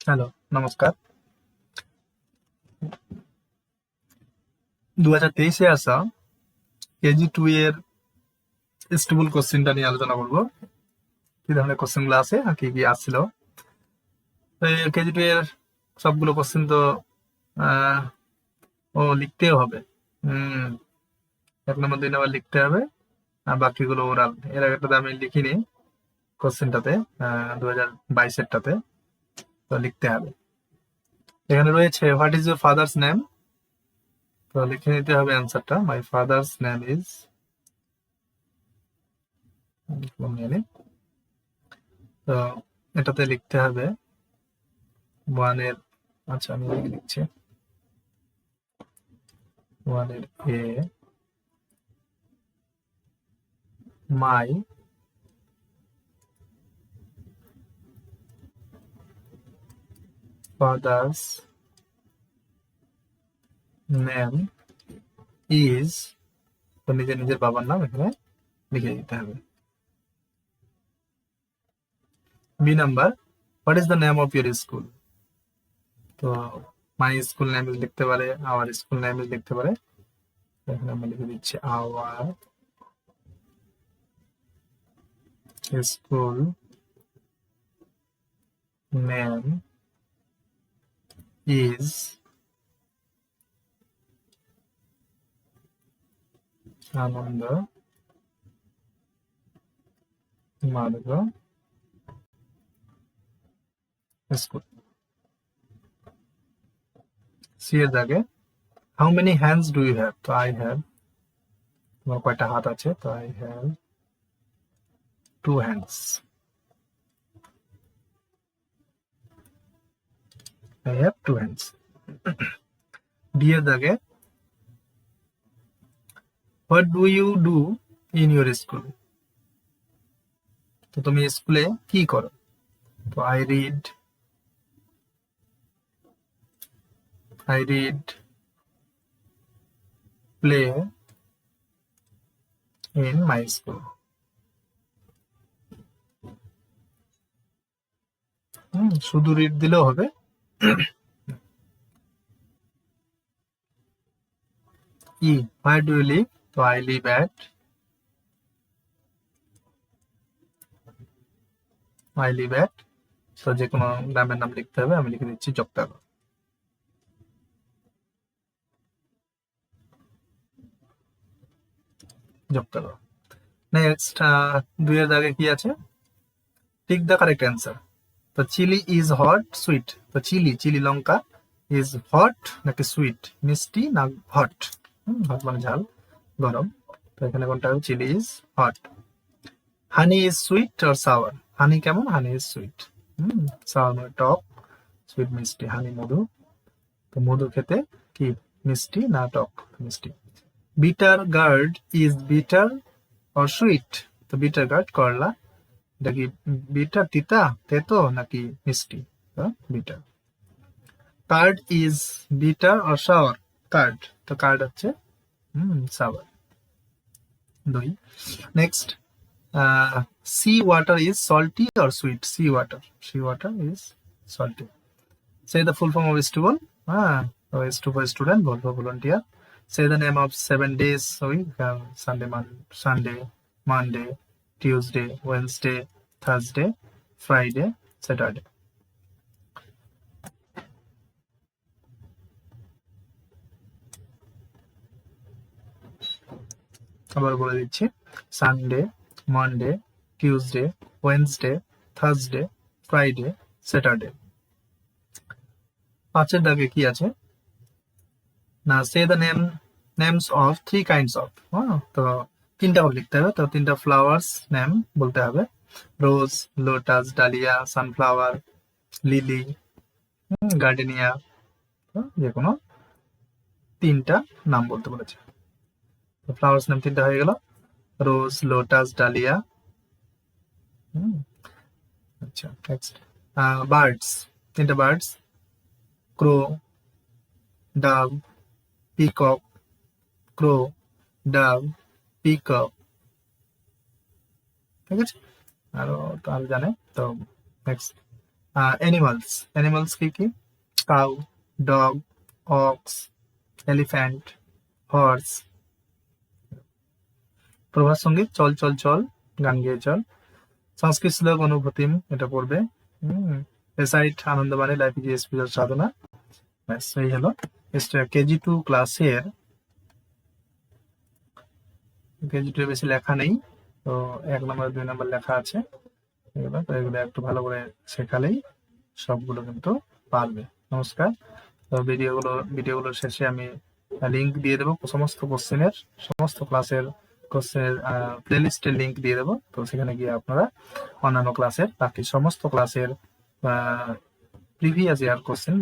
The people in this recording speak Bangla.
হ্যালো, নমস্কার। 2023-এ আসা কেজি 2 এর স্টেবল কোশ্চেনটা নিয়ে আলোচনা করব। কি ধরনের কোশ্চেনগুলো আছে আর কি কি আসছিল। তো কেজি 2 এর সবগুলো কোশ্চেন তো আহ, ও লিখতেও হবে। হুম 1 নম্বর 2 নম্বর লিখতে হবে, আর বাকিগুলো ওরাল। এর আগেরটাতে আমি লিখিনি কোশ্চেনটাতে, 2022-এরটাতে, তো লিখতে হবে। এখানে রয়েছে what is your father's name, তো লিখে নিতে হবে অ্যান্সারটা। মাই ফাদার্স নেম ইজ, তো এটাতে লিখতে হবে ওয়ানের, আচ্ছা আমি লিখছি ওয়ানের এ, মাই ফাদার্স নেম ইজ, তো নিজের নিজের বাবার নাম এখানে লিখে দিতে হবে। B number, what is the name of your school, তো মাই স্কুল নেম ইজ লিখতে পারে, আওয়ার স্কুল নেম ইজ লিখতে পারে। এখানে আমরা লিখে দিচ্ছি our school name is Anand Marg school. C এর দাগে, how many hands do you have, তো আই হ্যাভ, তোমার কয়টা হাত আছে, তো I have 2 hands, I have 2 hands. D এর দাগে, what do you do in your school, তো তুমি স্কুলে কি করো, তো I read play in my school. শুধু রিড দিলেও হবে। E, where do you live, তো আই লিভ অ্যাট, তো যে কোনো গ্রামের নাম লিখতে হবে, আমি লিখে দিচ্ছি জগতাগড়। জগতাগড়। নেক্সট, 2 এর দাগে কি আছে, টিক দ্য কারেক্ট অ্যান্সার, তো চিলি ইজ হট সুইট, তো চিলি লঙ্কা ইজ হট নাকি সুইট, মিষ্টি না হট, হট মানে ঝাল, গরম, তো এখানে কোনটা হবে, chilli is hot. Honey is sweet or sour, honey কেমন, হানি ইজ সুইট, সাওয়ার মানে টক, সুইট মিষ্টি, হানি মধু, তো মধু খেতে কি মিষ্টি না টক, মিষ্টি। Bitter gourd is bitter or sweet, তো বিটার গার্ড করলা, এটা কি বিটার তিতা তেতো নাকি মিষ্টি, bitter. Curd is bitter or sour, curd, তো কার্ড হচ্ছে sour. 2। Next, sea water is salty or sweet, sea water is salty. Say the full form of STUBAL. S2 for student, vol for volunteer. Say the name of 7 days a week. Sunday, Monday, Tuesday, Wednesday, Thursday, Friday, Saturday. আবার বলে দিচ্ছি, Sunday, Monday, Tuesday, Wednesday, Thursday, Friday, Saturday. 5-এর দাগে কি আছে না, say the names of 3 kinds of, তো 3টা লিখতে হবে, তো 3টা ফ্লাওয়ার্স নেম বলতে হবে, rose, lotus, dahlia, sunflower, lily, gardenia, যে কোনো 3টা নাম বলতে বলেছে। তো ফ্লাওয়ার্স নেম 3টা হয়ে গেল, রোজ, লোটাস, ডালিয়া। আচ্ছা নেক্সট, বার্ডস, 3টা বার্ডস, ক্রো, ডাভ, পিকক, ক্রো, ডাভ, পিকক, ঠিক আছে, আরো তো আর জানে। তো নেক্সট, অ্যানিমালস, অ্যানিমালস কি কি? Cow, dog, ox, elephant, horse. প্রভাত সঙ্গীত চল চল চল, গান গেয়ে চল। সংস্কৃত শ্লোক অনুভূতিম, এটা পড়বে। রেসাইট আনন্দবাণী, লাইফ ইজ স্পিরিচুয়াল সাধনা। ব্যাস, এই হলো কেজি 2 ক্লাসের। কেজি 2 এ বেশি লেখা নেই, তো 1 নম্বর 2 নম্বর লেখা আছে। এগুলো তো এগুলো একটু ভালো করে শেখালেই সবগুলো কিন্তু পারবে। নমস্কার। তো ভিডিওগুলোর শেষে আমি লিঙ্ক দিয়ে দেবো সমস্ত কোশ্চেনের, সমস্ত ক্লাসের কোশ্চেনের প্লেলিস্টের লিঙ্ক দিয়ে দেবো। তো সেখানে গিয়ে আপনারা অন্যান্য ক্লাসের বাকি সমস্ত ক্লাসের প্রিভিয়াস ইয়ার কোশ্চেন